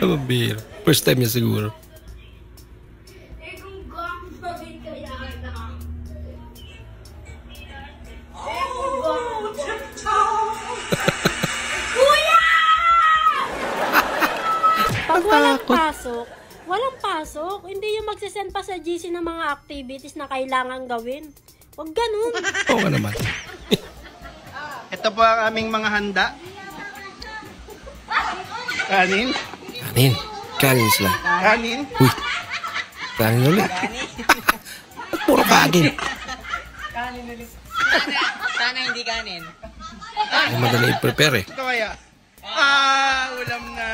Mabir. First time niya siguro. Pag walang pasok, hindi yung magsisend pa sa GC ng mga activities na kailangan gawin. Huwag ganun. Oo nga naman. Ito po ang aming mga handa. Kanin. Kanin. Kanin sila. Kanin. Uy. Kanin ulit. Puro kanin. Kanin ulit. Sana hindi kanin. Ay, madali i-prepare eh. Ito kaya. Ulam na.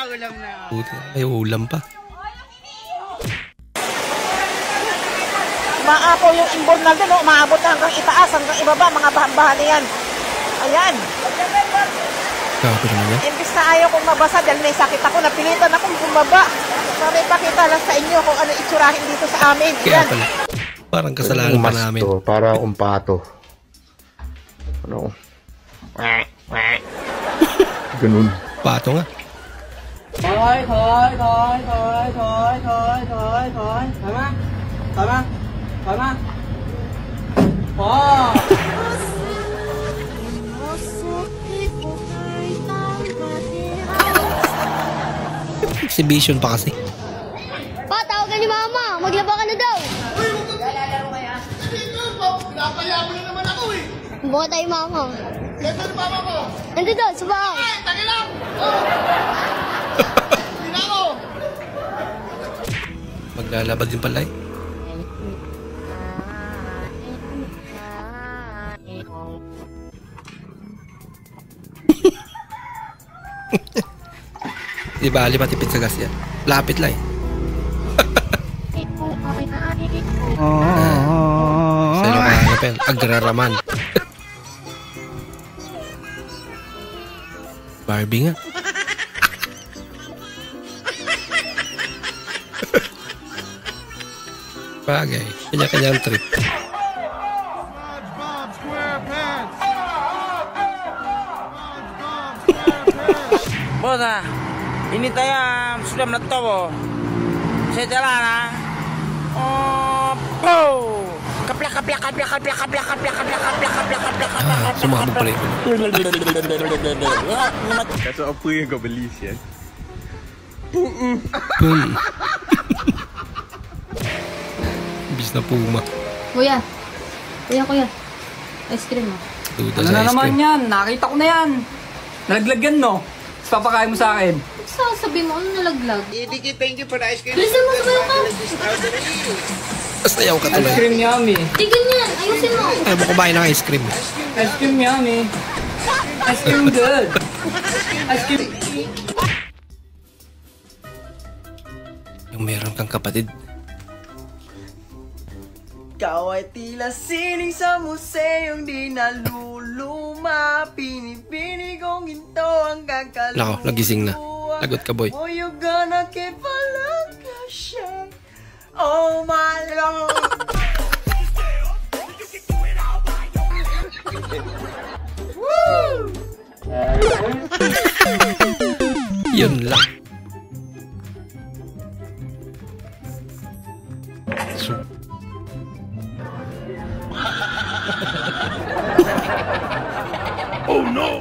Ulam na. Buti may ulam pa. Maapo yung imbornal doon, no? Maabot hanggang itaas, hanggang ibaba, mga bahan-bahan yan. Ayan. Grabe naman yan. Imbis na ayaw kong mabasa dahil may sakit ako, napilitan akong bumaba. Para ipakita lang sa inyo kung ano itsurahin dito sa amin. Kaya pala. Parang kasalanan pa namin. Parang umpato. Ano? Ganun. Pato nga. Thôi. Thoải mái. Exhibition pa kasi. Pa, tawagan ni Mama. Maglaba ka na daw. Uy, huwag ka lalaro kaya. Pinapaya mo na naman ako eh. Buka tayo, Mama. Ito ni Mama ko. Nandito doon, sa bahay. Ay, tagi lang. Hindi na ako. Maglalabad din pala eh. Di ba, matipid sa gas yan. Lapit lang eh. Sa Ilocano pa yan. Agraraman. Barbie nga. Bagay. Kanya-kanyang trip. Bosa, ini saya sudah meletup. Saya jalan ah. Oh, kaplak. Sumabog pala ito. Kaso apa yang kau beli siya? Bis na puma. Kuya. Ice cream mo. Duda Ano sa na ice naman cream. yan? Nakita ko na yan. Nalaglag yan, no? Tapos papakain mo sa akin. Sasabi mo, ano nalaglag? Ibigay, thank you for the ice cream. Bilisan mo, sabayo ka. Basta yaw ka Ice tuloy. cream yummy. Tigil niyan, ayusin mo. Ayaw mo kumain ng ice cream. Ice cream yummy. Ice cream good. Ice cream. Yung meron kang kapatid. Ikaw ay tila sining sa museong di naluluma. Pinipini kong ginto ang kakaluluwa. Nako, nagising na. Lagot ka, boy. Oh, you gonna keep a look a shake. Oh my Lord. Woo! Yun lang. Oh no!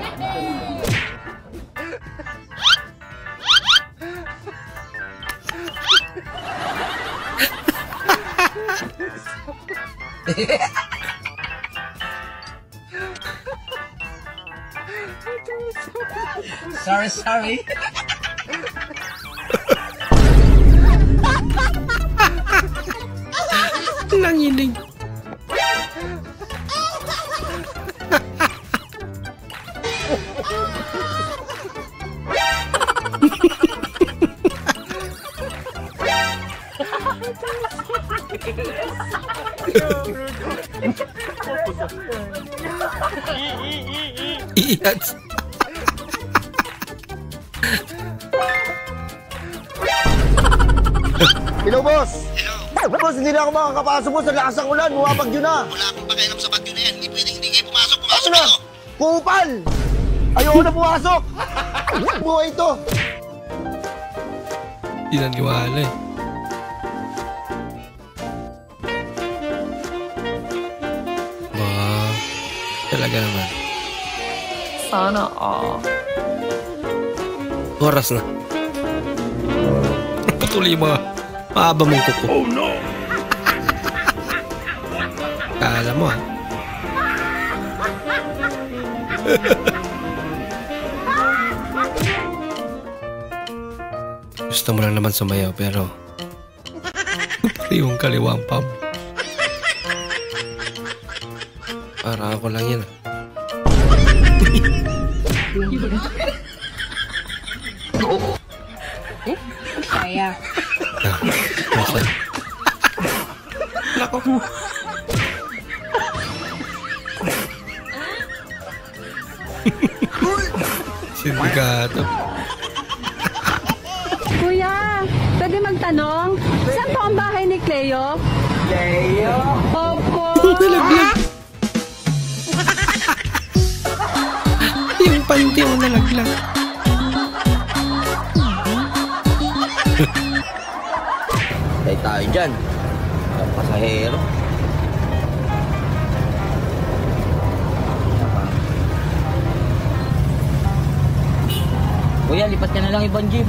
Sorry. Nanginig. Iyats. Hello, boss! Hello! Boss, hindi na ako makakapasok, boss. Ang lakas ng ulan. Bumabagyo na. Wala akong pakialam sa bagyo na yan. Hindi pwedeng hindi kayo pumasok. Pumasok kayo. Kupal! Ayoko na pumasok! Buhay ito! Hindi naniwala eh. Wow. Talaga naman. Sana Oras na. Patuloy yung mga mahaba mong kuko. Oh no! Kala mo Gusto mo lang naman sumayaw pero yung kaliwang pam. Para ako lang yan. Kaya. Masa. Nako. Sindikato. Kuya, pwede magtanong? Saan po ang bahay ni Cleo? Leo! Opo. Nalaglag. Yung panty mo nalaglag. Tay tayo dyan. Ang pasahero. Kuya, lipat ka na lang ibang jeep.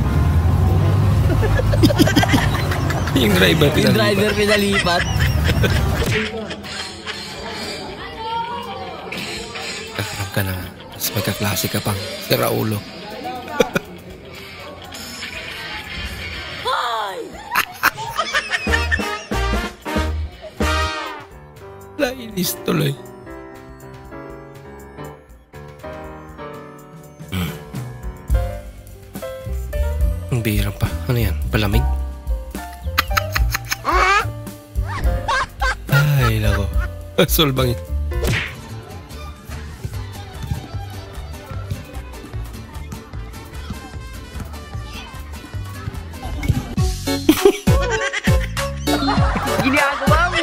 Yung driver Yung pinalipat. driver pinalipat. Kakarap ka na. Tapos magkaklase ka pang si Raulo. Nainis tuloy. Ang bihirang pa. Ano yan? Palamig? Ay, nako. Solbang ito. Ginagawa mo.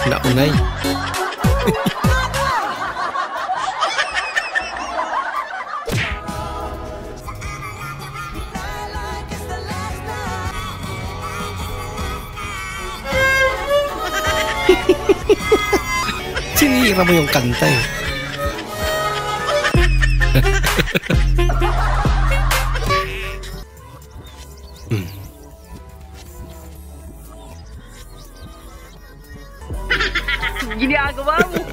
Naunay. Sinira mo yung kanta eh. Ginagawa mo.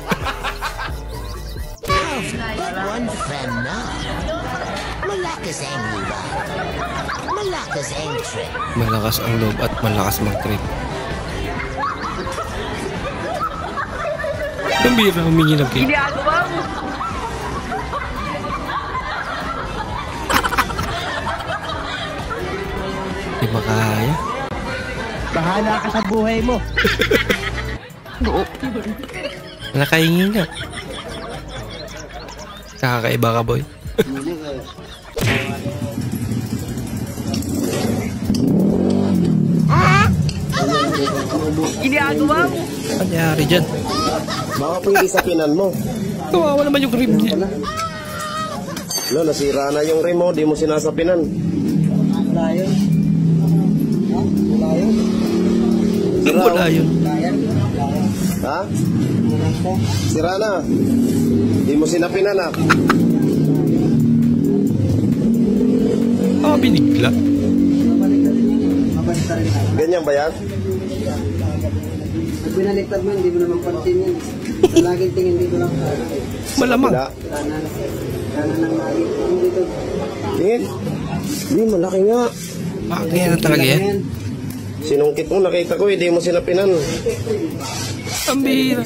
One friend na. Malakas ang luba. Malakas ang trip. Malakas ang loob at malakas mag-trip. Pambira, humingi ng cake. Ginagawa mo. Di ba kaya? Bahala ka sa buhay mo. Nakahingi nga. Kakaiba ka, boy. Ginagawa mo. Kanyari dyan. Baka pwede sa pinan mo. Kawawa naman yung rim niya. No, nasira na yung rim mo, di mo sinasapinan. Wala yun. Wala yun. Wala yun. Ha? Sira na. Di mo sinapinan ha. Binigla. Ganyan ba yan? Pag pinaliktad mo, hindi mo naman pansin yun. Sa laging tingin dito lang. Malamang. Kanan ng langit. Dito. Tingin. Di, malaki nga. Ganyan na talaga yan. Sinungkit mo, nakita ko, hindi mo sinapinan. Pambira.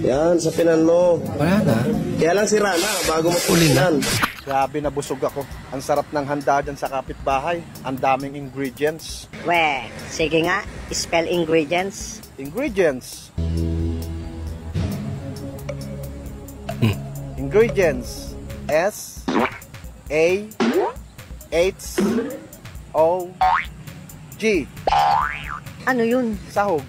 Yan, sa pinan mo. Wala na. Kaya lang sira na, bago mo pulinan. Grabe, nabusog ako. Ang sarap ng handa dyan sa kapitbahay. Ang daming ingredients. We, sige nga, spell ingredients. Ingredients. Ingredients. S A H O G. Ano yun? Sahog.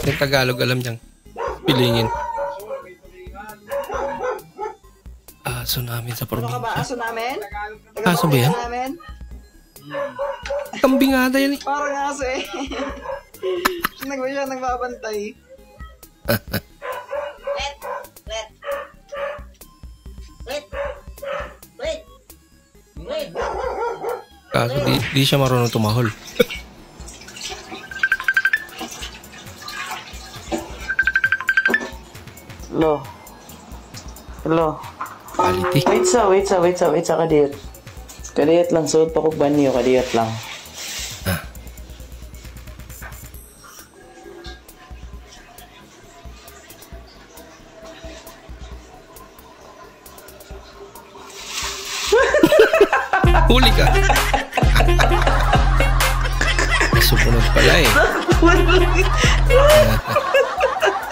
Yung Tagalog alam niyang. Pilingin. Aso namin sa Ano ka ba? probinsya. Aso namin? Aso ba yan? Namin? Kambing ata yan eh. Parang aso eh. Nagbabantay. Kaso di siya marunong tumahol. Hello. Quality. Wait sa kadiyot. Kadiyot lang, suot pa kong banyo, kadiyot lang. Huli ka. Sumunod pala eh.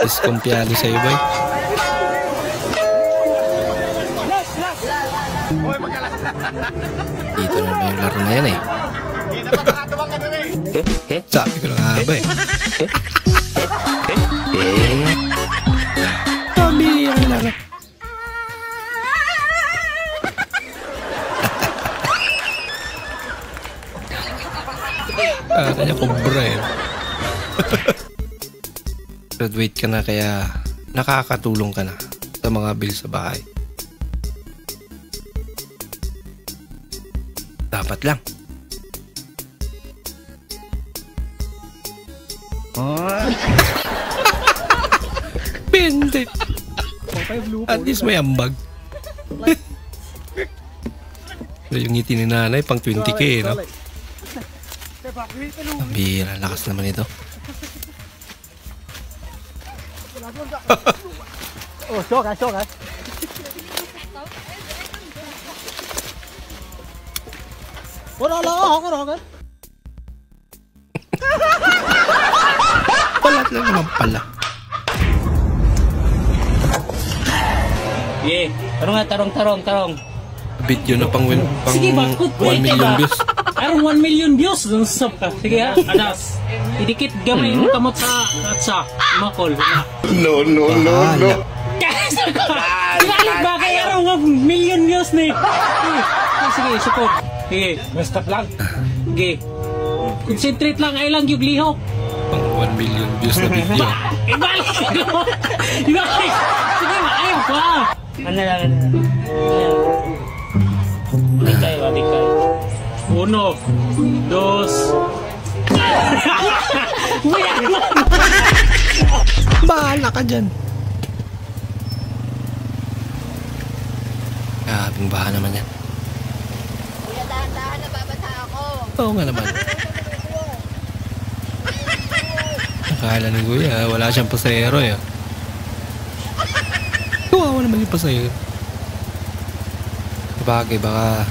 Diskumpiyado sa'yo ba eh? Dito na ba yung laro na yan eh? Sabi ko na nga ba eh? Sabi yan lang. Kanya kubra eh. Graduate ka na kaya nakakatulong ka na sa mga bills sa bahay. Dapat lang. Pende. At least may ambag. Yung ngiti ni nanay pang 20k eh, no? Ang bihira, lakas naman ito. Oh, sokat. Wala ako. Palat lang naman pala. Tarong. Video na pang 1 million views. Aron 1 million views. Stop ka. Sige ha. Anas. Idikit gamay mo kamot sa makol. No. Galit ba kaya aron 1 million views ni? Sige, support. Sige, basta lang. Sige. Concentrate lang. Ay lang yung lihok. Pang 1 million views na video. Ibalik! Sige, ayaw pa! Ano lang. Alikay. 1, 2. Bahala ka dyan. Kabing baha naman yan. Kuya, dahan-dahan, nababasa ako. Oo nga naman. Akala ni Kuya, wala siyang pasahero eh. Kawawa naman yung pasahero. Bagay, baka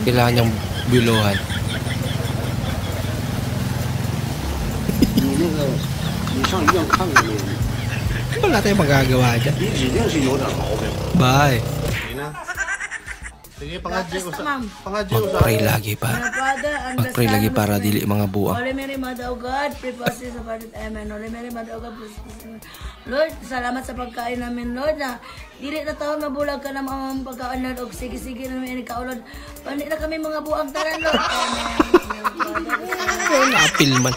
kailangan niyang biluhan. Wala tayong magagawa dyan. Bye. Sige, pangadyo ko sa... Mag-pray lagi pa. Mag-pray lagi para dili mga buwang. Holy Mary, Mother of God, pray for us sa Father. Amen. Holy Mary, Mother of God, pray for us. Lord, salamat sa pagkain namin, Lord, na dili na taon mabulag ka na mga pagkain, Lord, o sige namin ikaw, Lord. Pandi na kami mga buwang taran, Lord. Amen. Napil man.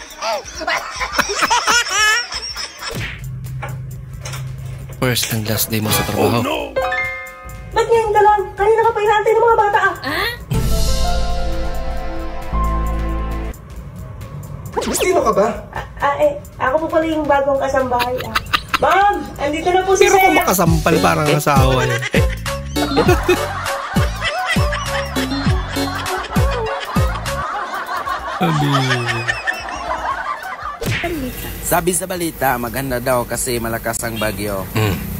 First and last day mo sa trabaho. Oh, no! Ba't ngayon ka lang? Kanina ka pa inaantay ng mga bata ah! Sino ka ba? Ako po pala yung bagong kasambahay ah. Ma'am! Andito na po si Pero Sir! kung makasampal parang asawa yan. Sabi sa balita, maganda daw kasi malakas ang bagyo.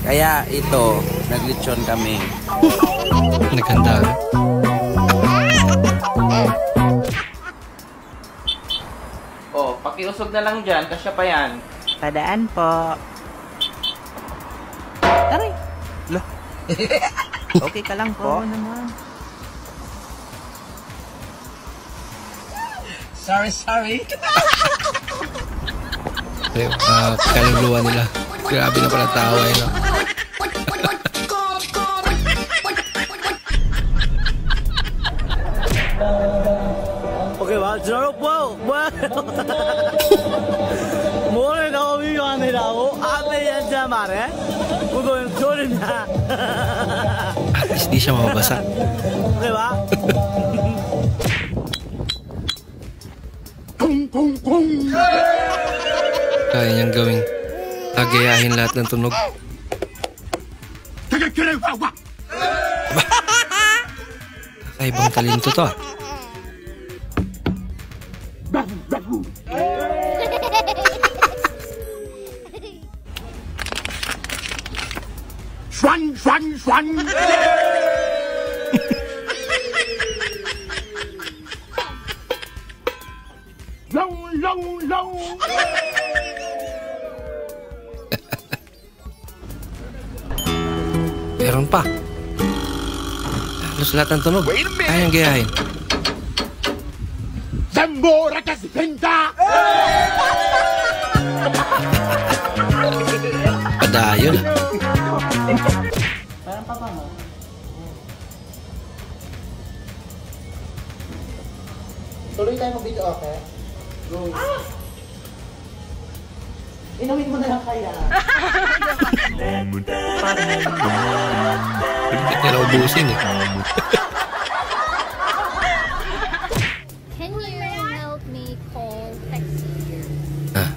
Kaya ito, naglitsyon kami. Naganda. Oh, pakiusog na lang dyan, kasya pa yan. Padaan po. Aray. Lah. Okay ka lang po. Naman. Sorry. Sorry. Kaluluwa nila. Grabe na pala tawa eh, no? Okay ba? Sarap po! 뭐를 나오고 아니라고? 앞에 앉아 말해? 그건 소리냐? At least di siya mababasa. Okay ba? Kaya niyang gawing tagayahin lahat ng tunog. Kakaibang talento to ah. Swan, swan, swan. Long, long, long. Meron pa. Halos lahat ng tunog. Kayang gayahin. Zambora Kaspenta! Padayon ah. Parang papa mo. Tuloy tayo mag-video, okay? Go. Inumin mo na lang kaya. Hindi niya naubusin eh. Can you help me call taxi here? Ah.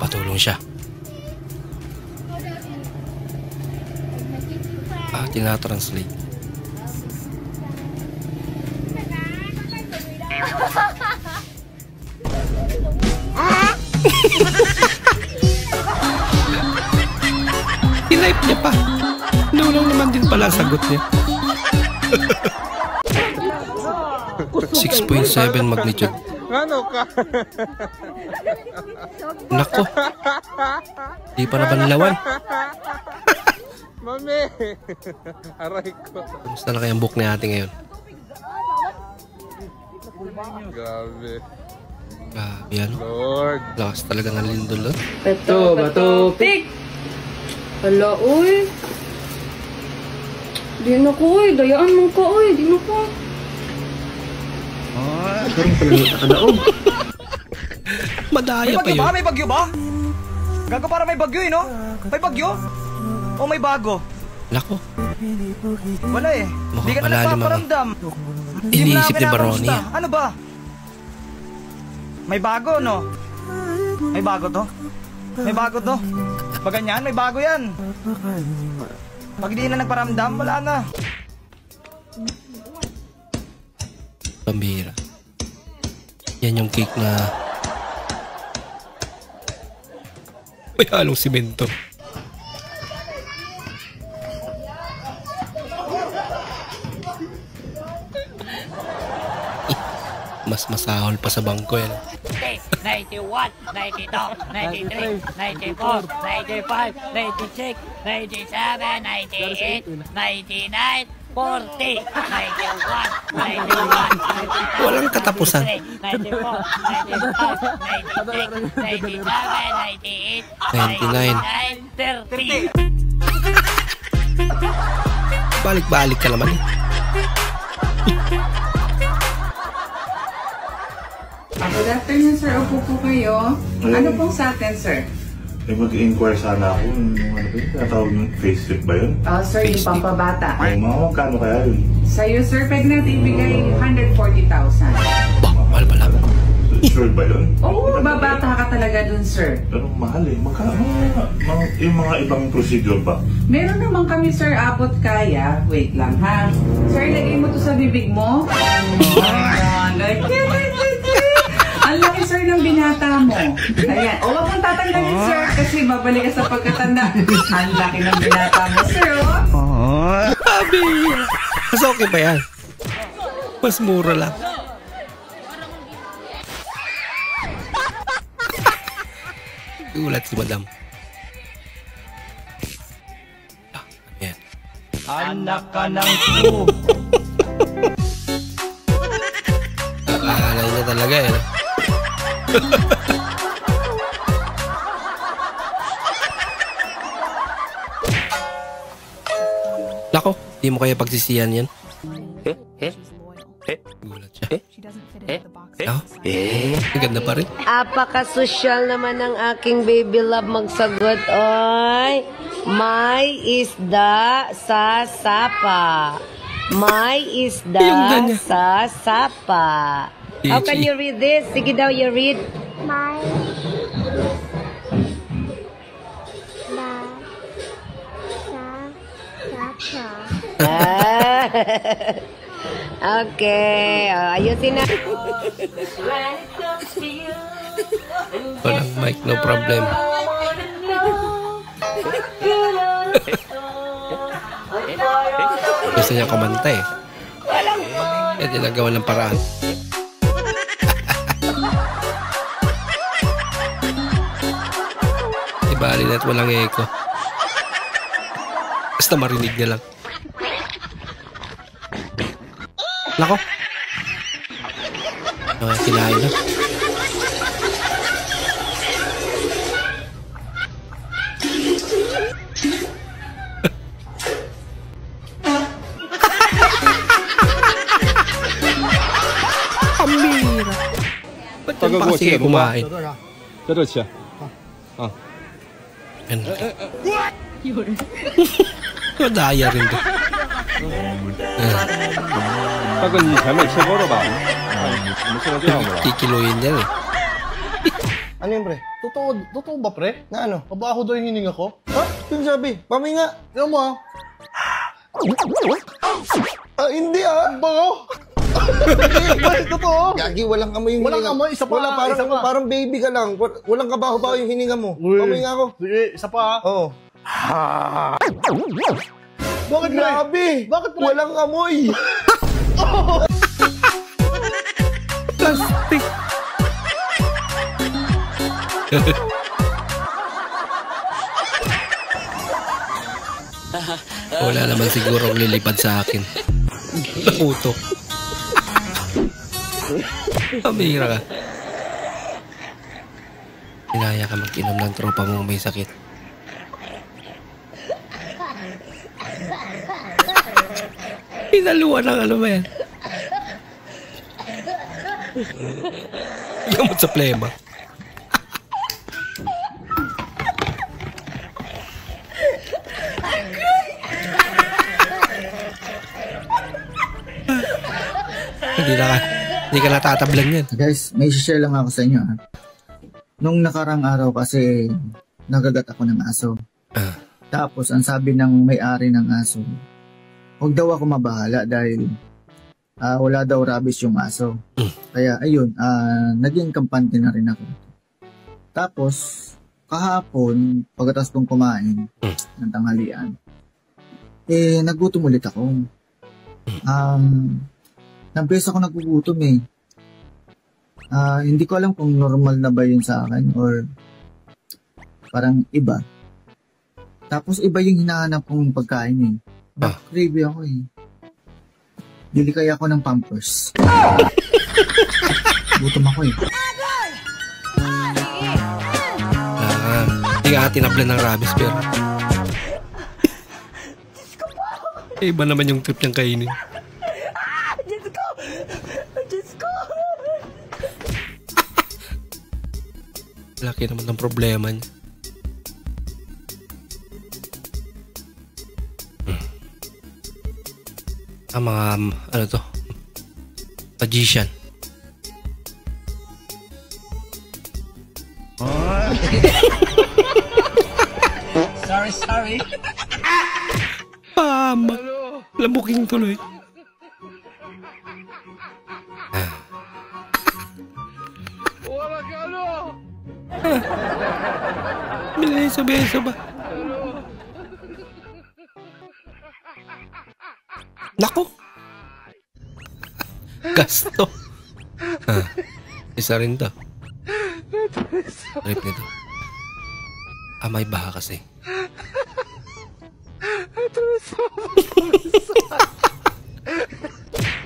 Patulong siya. Tinatranslate. Tinipe niya pa. Nulang naman din pala ang sagot niya. 6.7 magnitude. Ano ka? Nako. Di pa na banlawan. Mami. Aray ko. Kamusta na kayang book ni ate ngayon? Grabe. Grabe yan. Lord. Lakas talaga ng lindol. Beto, beto, pick! Hala, uy. Di na ko, uy. Dayaan mo ka, uy. Di na ko. Parang palamita ka daog. Madaya pa yun. May bagyo ba? Gago para may bagyo eh, no? May bagyo? O may bago? Lako. Wala eh. Hindi ka na nagpaparamdam. Iniisip ni Baroni. Ano ba? May bago, no? May bago to? May bago to? Pag ganyan, may bago yan. Pag hindi na nagparamdam, wala na. Pambira. Yan yung cake na may halong simento. Mas masahol pa sa bangko yan. 91, 92, 93, 94, 95, 96, 97, 98, 99, 40, 91, 91, Walang katapusan. 94, 95, 96, 97, 98, 30. Balik-balik ka naman eh. Good afternoon, sir. Upo po kayo. Ano pong sa atin, sir? Mag-inquire sana ako. Ano ba yun? Tinatawag yung facelift ba yun? Sir, yung pampabata. Ay, mga magkano kaya yun? Sa'yo, sir, pwede natin ibigay 140,000. Mahal pala. Sure ba yun? Oo, babata ka talaga dun, sir. Pero mahal eh. Yung mga ibang procedure ba? Meron naman kami, sir, abot kaya. Wait lang, ha? Sir, lagay mo to sa bibig mo. Ang laki, sir, ng binata mo. Ayan. O, wag mong tatanggalin, sir, kasi babalik ka sa pagkatanda. Ang laki ng binata mo, sir, oh. Sabi! Mas okay pa yan. Mas mura lang. Ulat si madam. Ayan. Anak ka ng po. Akala niya talaga eh. Nako, di mo kaya pagsisiyan yan. Gulat siya. Oh, ang ganda pa rin. Apaka-social naman ng aking baby love magsagot, oy. May isda sa sapa. May isda sa sapa. How can you read this? Sige daw, you read. May Okay, ayusin na. Walang mic, no problem. Gusto niya kumanta eh. Eh, tinagawa ng paraan. Ibali na't walang echo. Basta marinig niya lang. Nako. Kinain na. Pambira. Ba't yung pa kasi kumain? Pero siya. Madaya rin to. Kikiluin yan eh. Ano yun, pre? Totoo ba, pre? Na ano? Kabaho daw yung hininga ko? Ha? Yung sabi, paminga. Tignan mo, ha? Hindi, Bago? Hindi, totoo. Gagi, walang amoy yung hininga. Walang amoy, isa pa. Parang baby ka lang. Walang kabaho-baho yung hininga mo. Paminga ko. Sige, isa pa, ha? Oo. Bakit, grabe? Bakit, pre? Walang amoy. Plastic. Wala naman siguro lilipad sa akin. Nakutok. Pamira ka. Inaya ka mag-inom ng tropa mong may sakit. Pinaluan ng ano ba yan? Gamot sa plema. Hindi ka natatablan yan. Guys, may share lang ako sa inyo. Nung nakarang araw kasi nagagat ako ng aso. Tapos ang sabi ng may-ari ng aso, huwag daw ako mabahala dahil wala daw rabies yung aso. Kaya ayun, naging kampante na rin ako. Tapos kahapon, pagkatapos kong kumain ng tanghalian, nagutom ulit ako. Nang-beses ako nagugutom eh. Hindi ko alam kung normal na ba yun sa akin or parang iba. Tapos iba yung hinahanap kong pagkain eh. Cravey ako eh. Bili kaya ako ng Pampers. Gutom ako eh. Hindi ka tinablan ng rabies pero iba naman yung trip niyang kainin. Laki naman ng problema niya. Mga ano to, magician. Sorry. Lambuking tuloy. Wala ka ano? Beso ba? Nako! Gasto! Isa rin to. Trip nito. May baha kasi.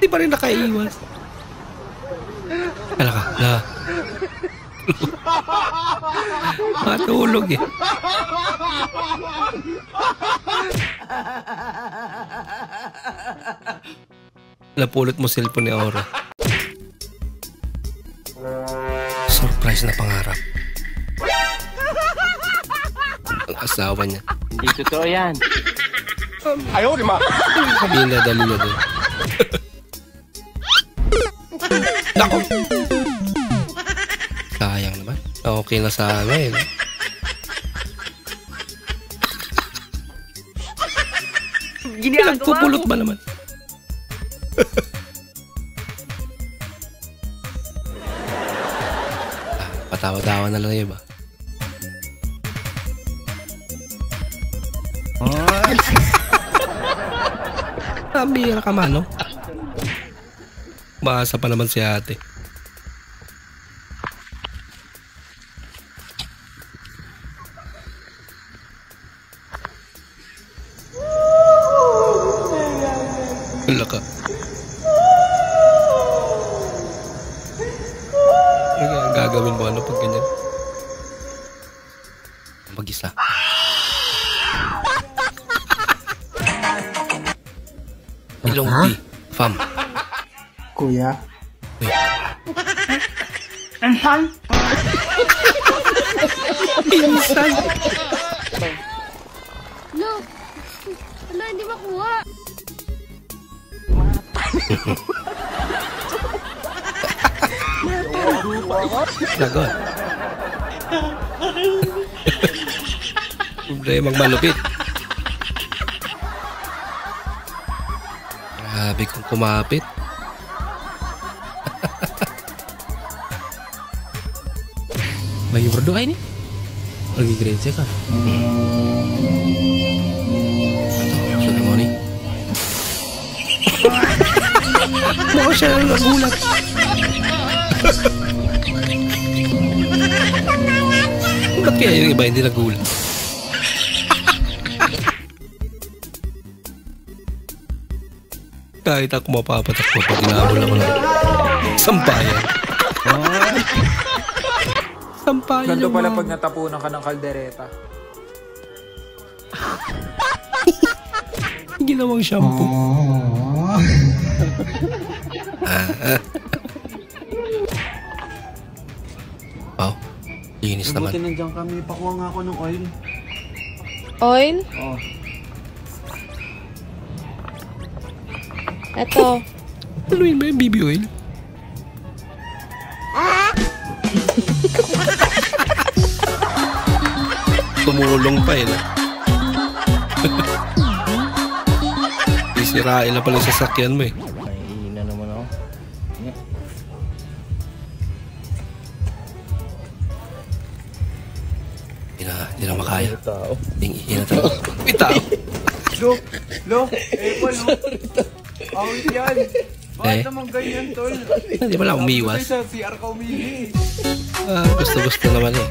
Di pa rin nakaiwas. Kala ka, Matulog eh. Napulot mo cellphone ni Aura. Surprise na pangarap. Ang asawa niya. Hindi totoo yan. Ayaw, di ma. Sabihin na, dali na doon. Nako! Sayang naman. Okay na sana eh. Pinagpupulot ba naman? Patawa-tawa na lang yun ba? Bira ka man, no? Maasa pa naman si ate. Wala ka. Ano ang gagawin mo ano pag ganyan? Mag-isa. Ilong P. Fam. Kuya. Insan? Insan? No. Wala, hindi makuha. Lagot. Problema magmalupit. Grabe kung kumapit. May berdoa ini? Lagi gereja kan? Ceremony. Mukha siya nagulat. Ba't kaya yung iba hindi nagulat? Kahit ako mapapatakbo pag inaabol ako ng sampayan. Sampayan. Ganito pala pag natapunan ka ng kaldereta. Ginawang shampoo. Wow. Linis naman. Buti nandiyan kami. Pakuha nga ako ng oil. Oil? Oo. Eto. Ano yun? May BB oil? Tumulong pa eh. Isirain na pala sa sasakyan mo eh. Nahihina naman ako. Hindi na makaya. Hingi na talaga. May tao. Lo, Apple, lo. Awit yan. Bakit naman ganyan, tol? Hindi mo lang umiwas. Sa CR ka umili. Gusto-gusto naman eh.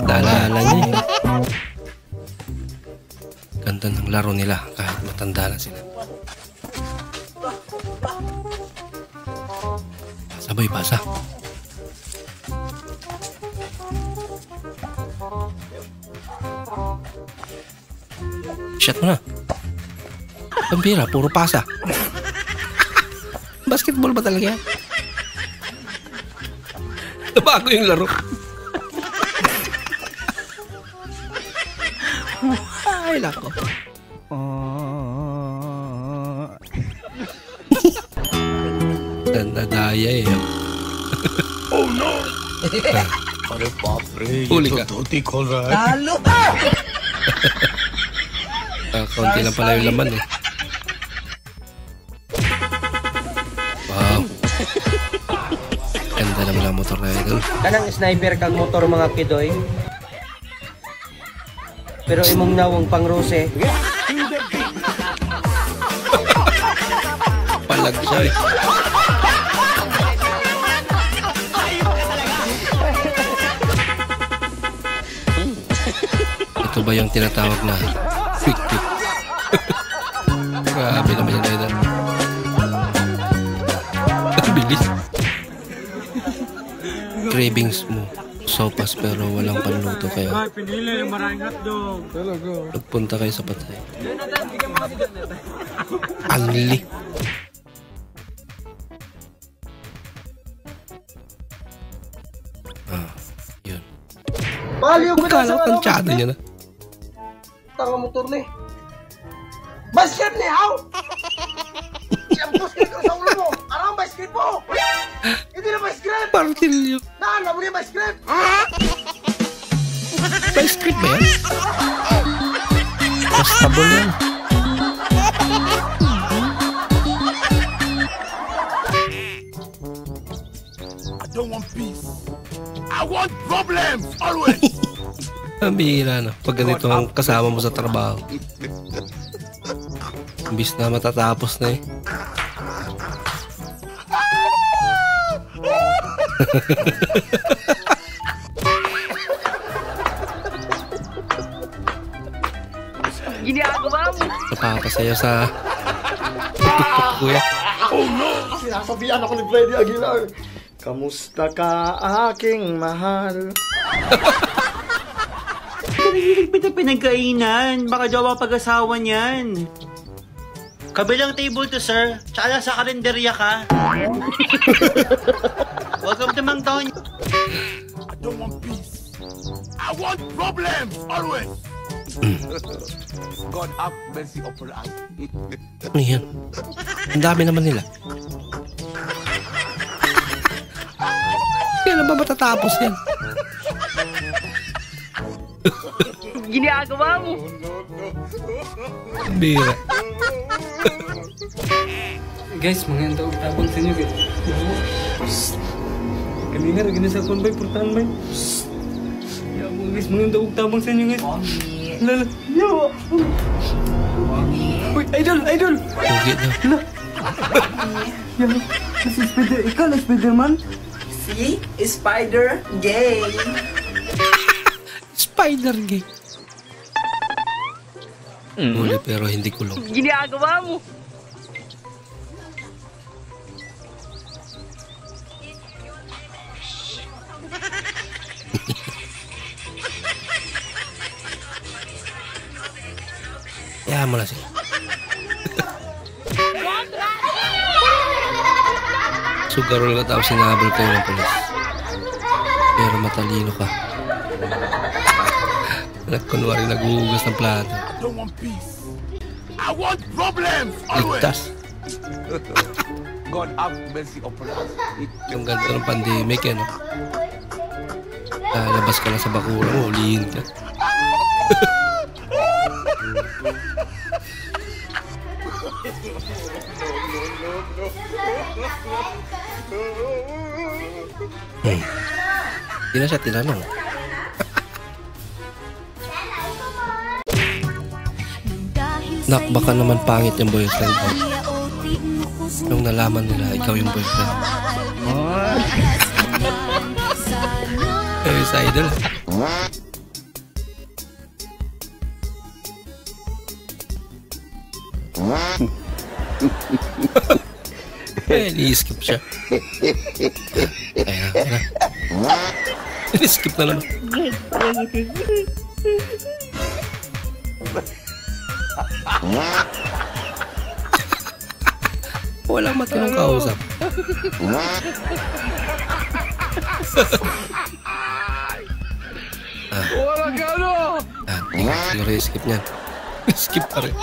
Naalala niya eh. Ganda ng laro nila kahit matanda na sila. Sabay basa. Shot mo na. Pambira, puro pasa. Basketball ba talaga yan? Nabago yung laro. Ay, lako. Nadaya eh. Oh no! Are papre, huli ka. Talo! Konti lang pala yung laman eh. Wow. Ganda naman ang motor na ito. Kanang sniper kang motor mga kidoy. Pero imong nawang pangrose. Palag siya eh. ba yung tinatawag na quick pick? Grabe naman yan, idol. Ang bilis. Cravings mo. Sopas pero walang panluto kaya pinili yung maraming hotdog. nagpunta kayo sa Patay. Angli. Yun. Baliw ko na sa ano. Tansyado niya na. Tanga motor na eh. Basket ni Haw! Siyang basket ko sa ulo mo! Ano ang basket mo? Hindi na basket! Martilyo. Alam mo niya basket? Basket ba yan? Bastable yan. I don't want peace. I want problems always. Ang bihira na. Pag ganito ang kasama mo sa trabaho. Imbis na matatapos na eh. Ginagawa mo. Napapasaya sa tuktok kuya. Oh no! Sinasabihan ako ni Freddy Aguilar. Kamusta ka aking mahal? Pinagpit ang pinagkainan. Baka jowa pag-asawa niyan. Kabilang table to, sir. Tsaka sa kalenderya ka. Welcome to Mang Town. I don't want peace. I want problems always. God have mercy upon us. Ano yan? Ang dami naman nila. Kailan ba matatapos yan? Ginagawa mo. Bira. Guys, mga tabang sa inyo, guys. Kanina, rin sa akong bay, portahan bay. Ya mo, guys, mga tabang sa inyo, guys. Lala, yo! Uy, idol! Pugit na. Kasi ikaw na Spiderman? Si Spider Gay. Spider gay. Huli pero hindi kulong. Ginagawa mo. Kaya mo na sila. Sugarol ka tapos sinabal kayo ng polis. Pero matalino ka. Kunwari naghuhugas ng plato. I don't want peace. I want problems always. Ligtas. God have mercy upon us. Yung ganito ng pandemic eh, no? Lalabas ka lang sa bakura mo, ulihin ka. Hindi na siya tinanong. Nak, baka naman pangit yung boyfriend mo. Nung nalaman nila, ikaw yung boyfriend. Eh, sa idol. Eh, ni-skip siya. Ayan. Ni-skip na naman. Walang matinong kausap. Walang gano! Siguro i-skip niyan. Skip pa rin.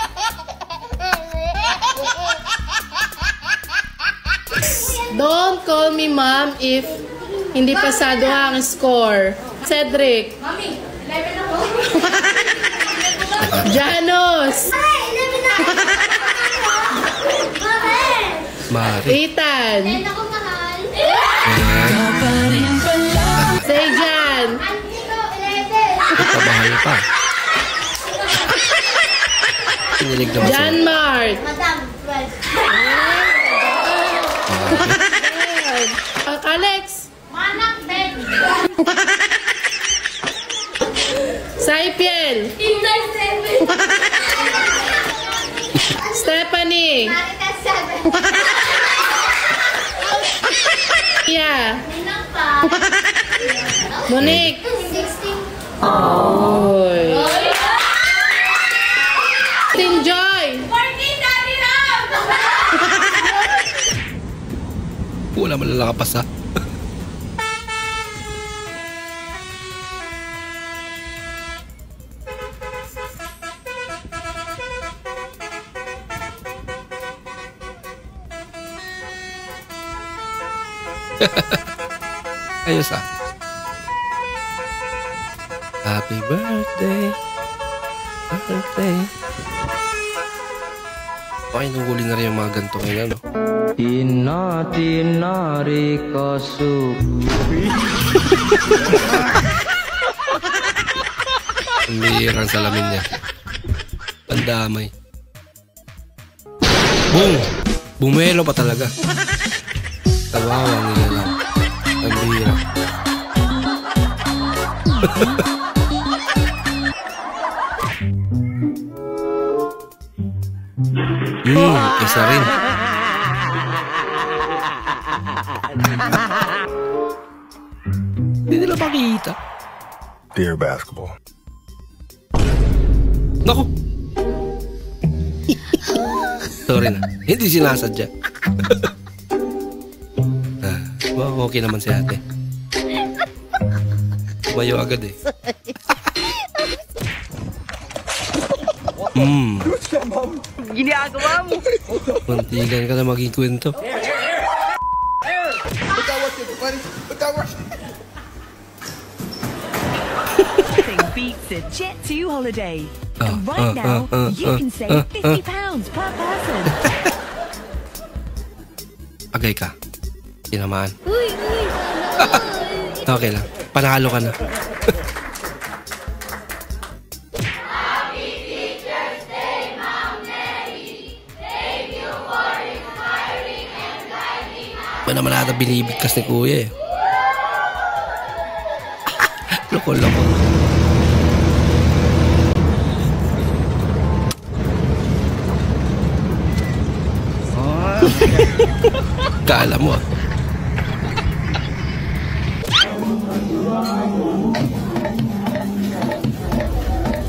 Don't call me mom if hindi pasado ang score. Cedric. Mami, 11 ako. Janos. Mari. Ethan. Ako mahal. Sejan. Pagkabahal pa. Pinilig naman siya. John Mark. Madam, 12. Alex. Manak, Ben. Saipiel. Moni. Yeah. Monique. Oy. Enjoy. Wala man lalakas ha. Ayos ah. Happy birthday. Birthday. Okay, nunguli na rin yung mga ganito ngayon, ano? Tinari kasubi. Ang mayroong salamin niya. Pandamay. Boom! Bumelo pa talaga. Tawawang nila lang. Ang bihira. Isa rin. Hindi nila makikita. Dear basketball. Naku. Sorry na. Hindi sinasadya. Wow, okay naman si ate. Tumayo agad eh. Ginagawa mo. Muntikan ka na maging kwento. Nothing beats a Jet2 holiday. And right now, you can save £50 per person. Agay ka. Tinamaan. Okay lang. Panalo ka na. Ba naman ata binibigkas ni kuya eh. Loko-loko. Kala mo ah.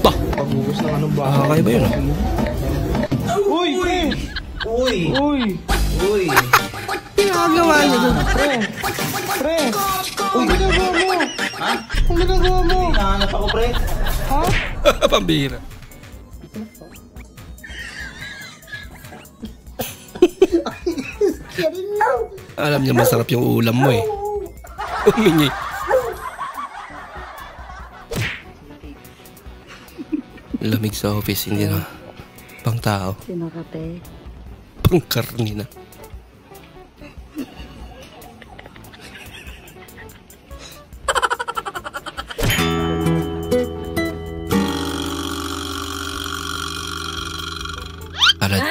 Bah! Paghugas ng anong bahay. Kaya ba yun ah? Uy! Uy! Uy! Uy! Ginagawa niya doon. Pre! Ang ginagawa mo! Ha? Ang ginagawa mo! Hinahanap ako, pre. Ha? Pambira. Alam niya masarap yung ulam mo eh. Humingi. Lamig sa office, hindi na pang tao. Sinakate. Pang karni na. Arad.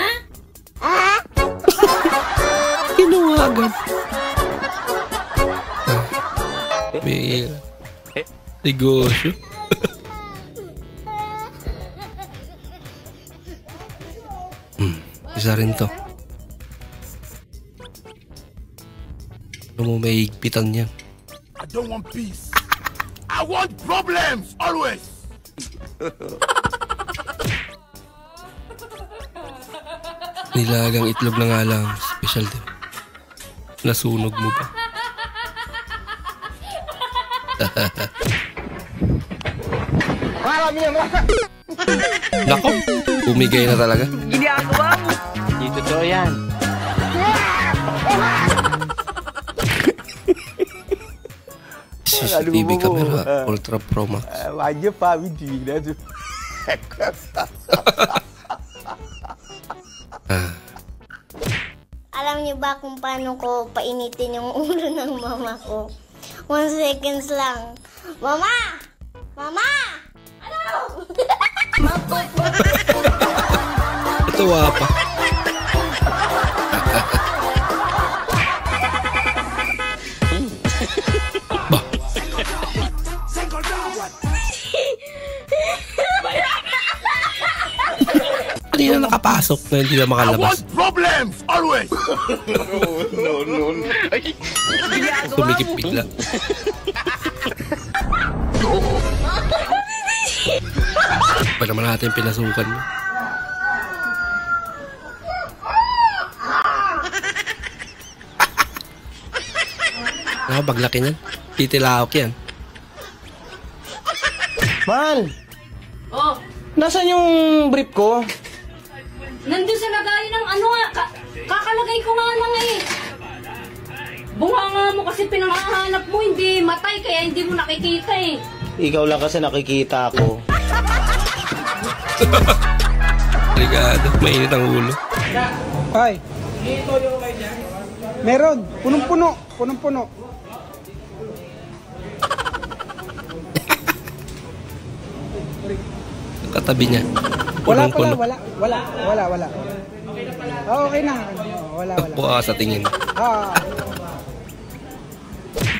Kinuwagan. May negosyo. Isa rin to. Ano mo may higpitan yan? I don't want peace. I want problems always. Nilagang itlog na nga lang. Special din. Nasunog mo pa. Nako, umigay na talaga. Ginagawa mo. Hindi totoo yan. CCTV camera, Ultra Pro Max. Wajib pa, hindi na ito. Alam niyo ba kung paano ko painitin yung ulo ng mama ko? 1 seconds lang. Mama! Mama! Ano? Tuwa pa. Bah. Kanina nakapasok. papasok na hindi na I makalabas. want problems always. No. Kumikip bigla. Pa naman natin pinasukan mo. Paglaki niyan. Titilaok yan. Mahal! Oh, Nasaan yung brief ko? nandun sa lagay ng ano nga, kakalagay ko nga lang eh. Bunganga mo kasi pinangahanap mo, hindi matay, kaya hindi mo nakikita eh. Ikaw lang kasi nakikita ako. Ligado, mainit ang ulo. Ay. Meron. Punong-puno. Punong-puno. Katabi niya. Wala Punong-puno. pala. Wala. Oh, okay na. Wala. Buka sa tingin.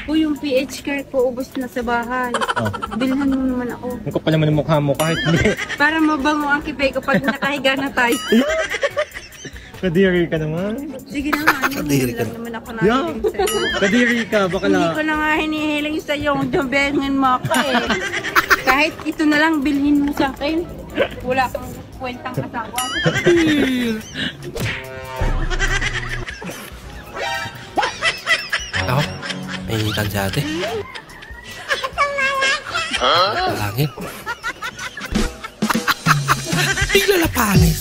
Po, yung PH card ko, ubos na sa bahay. Bilhan mo naman ako. Ang kapal naman ang mukha mo kahit hindi. Para mabango ang kipay kapag nakahiga na tayo. Kadiri ka naman. Sige na nga, Kadiri ka. naman ako nahihiling sa'yo. Kadiri ka, bakala. Hindi ko na nga hinihiling sa'yo kung jambengin mo ako eh. Kahit ito na lang, bilhin mo sa akin. Wala kang kwentang kasawa. Ako, may initan si ate. Talangin. Bigla na panis.